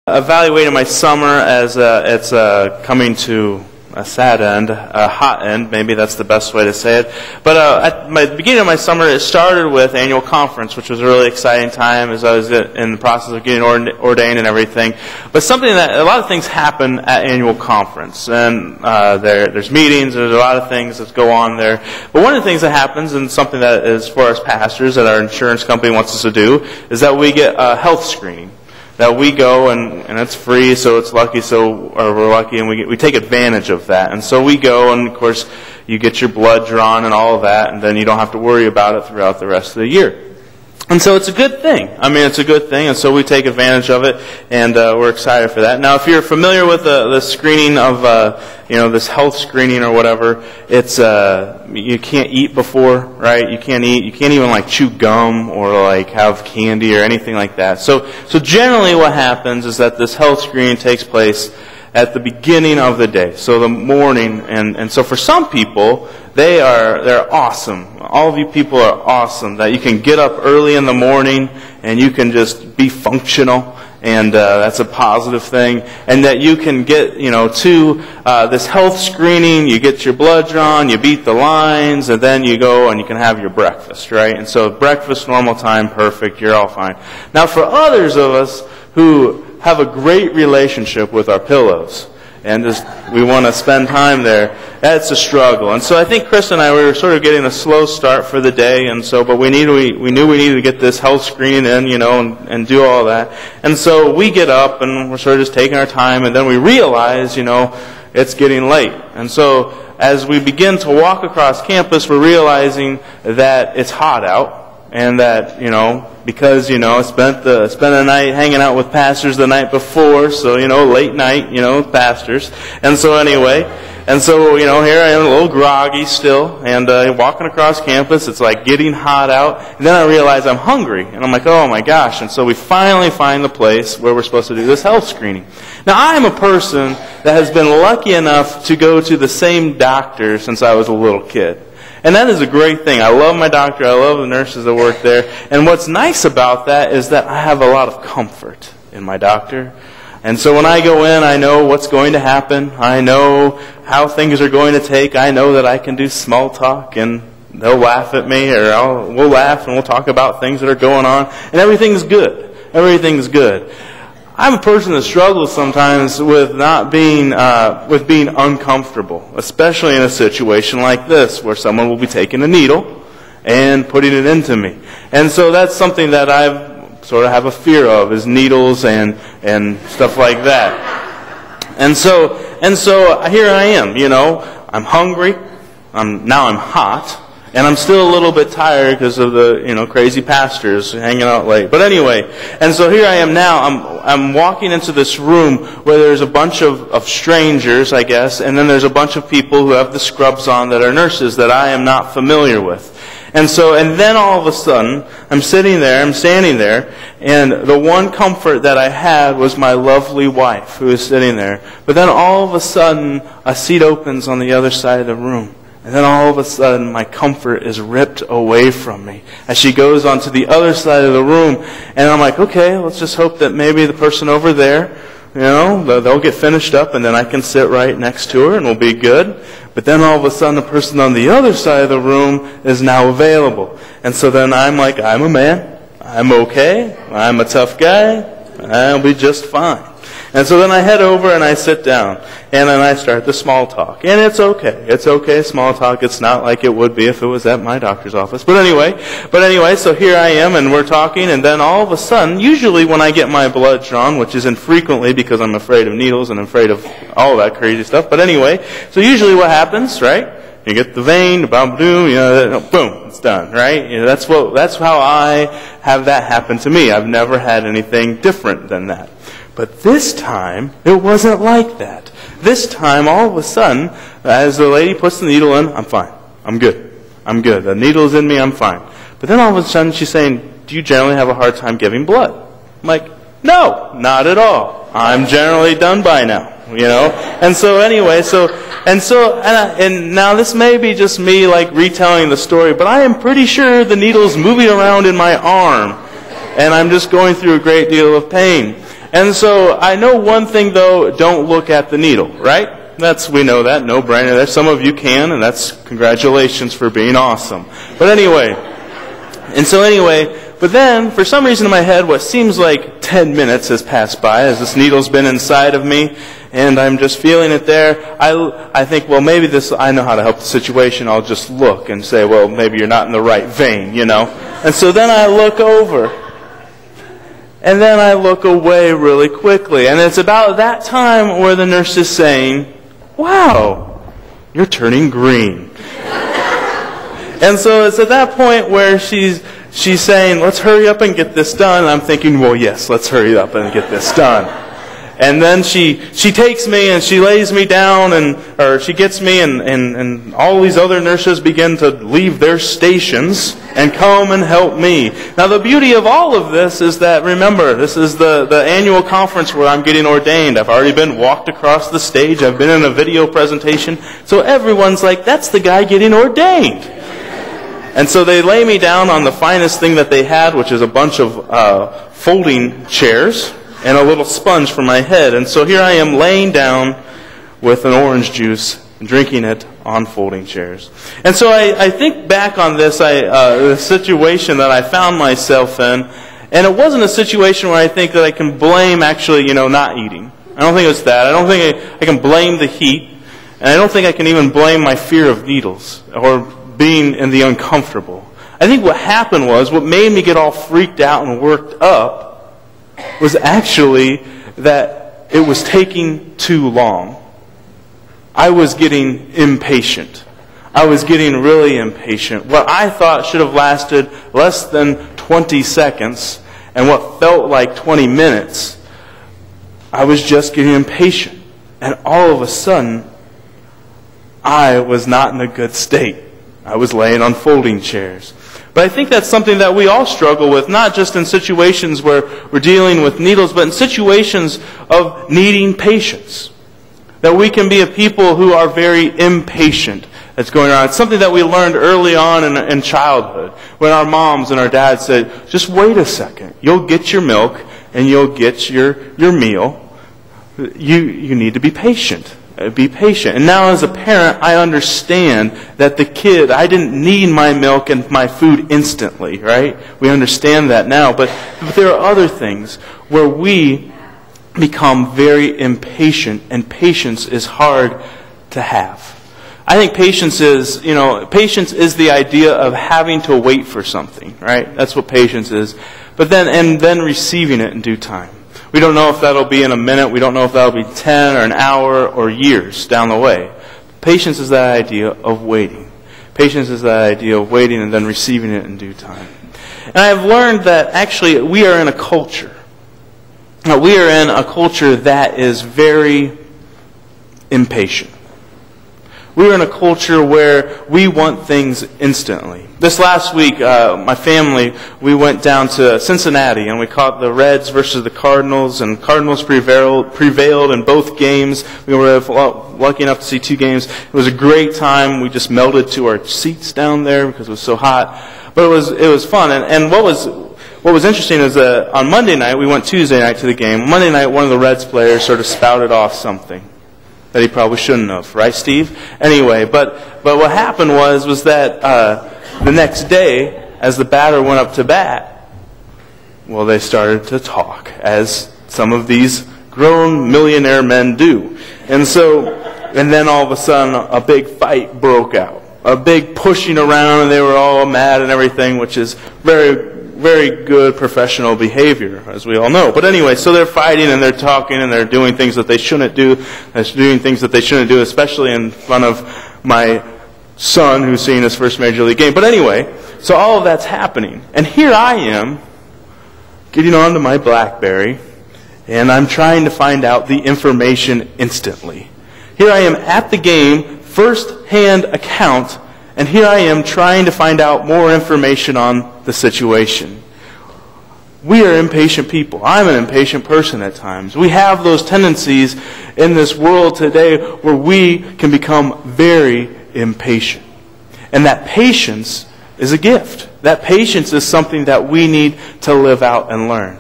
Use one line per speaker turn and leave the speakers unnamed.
Evaluating my summer as it's coming to a sad end, a hot end, maybe that's the best way to say it. But at the beginning of my summer, it started with annual conference, which was a really exciting time as I was in the process of getting ordained and everything. But a lot of things happen at annual conference, and there's meetings, there's a lot of things that go on there. But one of the things that happens, and something that is for us pastors that our insurance company wants us to do, is that we get a health screening. That we go and it's free, so it's lucky. We're lucky, and we take advantage of that. And so we go, and of course, you get your blood drawn and all of that, and then you don't have to worry about it throughout the rest of the year. And so it's a good thing. I mean, it's a good thing, and so we take advantage of it, and we're excited for that. Now, if you're familiar with the screening of this health screening or whatever, it's you can't eat before, right? You can't even like chew gum or like have candy or anything like that. So generally, what happens is that this health screening takes place at the beginning of the day, so the morning, and so for some people, they're awesome. All of you people are awesome that you can get up early in the morning and you can just be functional, and that's a positive thing, and that you can get to this health screening, you get your blood drawn, you beat the lines, and then you go and you can have your breakfast, right? And so breakfast, normal time, perfect, you're all fine. Now for others of us who have a great relationship with our pillows, and we want to spend time there, that's a struggle. And so I think Chris and I, we were sort of getting a slow start for the day, and so, but we knew we needed to get this health screening in, and do all that. And so we get up, and we're sort of just taking our time, and then we realize, it's getting late. And so as we begin to walk across campus, we're realizing that it's hot out, and that, because, spent a night hanging out with pastors the night before, so, late night, pastors. And so anyway, here I am, a little groggy still, and walking across campus, it's like getting hot out, and then I realize I'm hungry, and I'm like, oh my gosh, and so we finally find the place where we're supposed to do this health screening. Now, I am a person that has been lucky enough to go to the same doctor since I was a little kid. And that is a great thing. I love my doctor. I love the nurses that work there. And what's nice about that is that I have a lot of comfort in my doctor. And so when I go in, I know what's going to happen. I know how things are going to take. I know that I can do small talk, and they'll laugh at me, or we'll laugh and we'll talk about things that are going on. And everything's good. Everything's good. I'm a person that struggles sometimes with being uncomfortable, especially in a situation like this where someone will be taking a needle and putting it into me. And so that's something that I sort of have a fear of, is needles and stuff like that. And so here I am, I'm hungry, I'm hot, and I'm still a little bit tired because of the, crazy pastors hanging out late. But anyway, and so here I am now. I'm walking into this room where there's a bunch of strangers, I guess, and then there's a bunch of people who have the scrubs on that are nurses that I am not familiar with. And then all of a sudden, I'm standing there, and the one comfort that I had was my lovely wife who is sitting there. But then all of a sudden, a seat opens on the other side of the room. And then all of a sudden, my comfort is ripped away from me as she goes onto the other side of the room. And I'm like, okay, let's just hope that maybe the person over there, they'll get finished up, and then I can sit right next to her and we'll be good. But then all of a sudden, the person on the other side of the room is now available. And so then I'm like, I'm a man. I'm okay. I'm a tough guy. I'll be just fine. And so then I head over and I sit down, and then I start the small talk. And it's okay. It's okay, small talk. It's not like it would be if it was at my doctor's office. But anyway, so here I am, and we're talking, and then all of a sudden, usually when I get my blood drawn, which is infrequently because I'm afraid of needles and afraid of all that crazy stuff. But anyway, so usually what happens, right? You get the vein, boom, it's done, right? That's how I have that happen to me. I've never had anything different than that. But this time, it wasn't like that. This time, all of a sudden, as the lady puts the needle in, I'm fine. I'm good. The needle's in me, I'm fine. But then all of a sudden, she's saying, do you generally have a hard time giving blood? I'm like, no, not at all. I'm generally done by now, And so anyway, and now this may be just me like retelling the story, but I am pretty sure the needle's moving around in my arm, and I'm just going through a great deal of pain. And so I know one thing, though, don't look at the needle, right? We know that, no brainer there. Some of you can, and that's congratulations for being awesome. But anyway, but then, for some reason in my head, what seems like 10 minutes has passed by as this needle's been inside of me, and I'm just feeling it there. I think, well, maybe I know how to help the situation. I'll just look and say, well, maybe you're not in the right vein, And so then I look over. And then I look away really quickly. And it's about that time where the nurse is saying, wow, you're turning green. And so it's at that point where she's saying, let's hurry up and get this done. And I'm thinking, well, yes, let's hurry up and get this done. And then she takes me and she lays me down, or she gets me, and all these other nurses begin to leave their stations and come and help me. Now the beauty of all of this is that, remember, this is the annual conference where I'm getting ordained. I've already been walked across the stage. I've been in a video presentation. So everyone's like, that's the guy getting ordained. And so they lay me down on the finest thing that they had, which is a bunch of folding chairs and a little sponge for my head. And so here I am laying down with an orange juice and drinking it on folding chairs. And so I think back on this, the situation that I found myself in, and it wasn't a situation where I think that I can blame actually, not eating. I don't think it's that. I don't think I can blame the heat, and I don't think I can even blame my fear of needles or being in the uncomfortable. I think what happened was, what made me get all freaked out and worked up was actually that it was taking too long. I was getting impatient. I was getting really impatient. What I thought should have lasted less than 20 seconds and what felt like 20 minutes, I was just getting impatient. And all of a sudden, I was not in a good state. I was laying on folding chairs. But I think that's something that we all struggle with, not just in situations where we're dealing with needles, but in situations of needing patience. That we can be a people who are very impatient that's going on. It's something that we learned early on in childhood, when our moms and our dads said, just wait a second. You'll get your milk and you'll get your meal. You need to be patient. Be patient. And now as a parent, I understand that I didn't need my milk and my food instantly, right? We understand that now. But there are other things where we become very impatient, and patience is hard to have. I think patience is the idea of having to wait for something, right? That's what patience is. But then receiving it in due time. We don't know if that'll be in a minute. We don't know if that'll be 10 or an hour or years down the way. Patience is that idea of waiting. Patience is that idea of waiting and then receiving it in due time. And I've learned that actually we are in a culture. We are in a culture that is very impatient. We're in a culture where we want things instantly. This last week, my family, we went down to Cincinnati and we caught the Reds versus the Cardinals, and Cardinals prevailed in both games. We were lucky enough to see 2 games. It was a great time. We just melted to our seats down there because it was so hot. But it was fun. And what was interesting is that on Monday night, we went Tuesday night to the game. Monday night, one of the Reds players sort of spouted off something that he probably shouldn't have, right, Steve? Anyway, but what happened was that the next day, as the batter went up to bat, well, they started to talk, as some of these grown millionaire men do. And then all of a sudden, a big fight broke out. A big pushing around, and they were all mad and everything, which is very, very good professional behavior, as we all know. But anyway, so they're fighting and they're talking and they're doing things that they shouldn't do. They're doing things that they shouldn't do, especially in front of my son who's seeing his first Major League game. But anyway, so all of that's happening. And here I am, getting onto my BlackBerry, and I'm trying to find out the information instantly. Here I am at the game, first-hand account, and here I am trying to find out more information on the situation. We are impatient people. I'm an impatient person at times. We have those tendencies in this world today where we can become very impatient. And that patience is a gift. That patience is something that we need to live out and learn.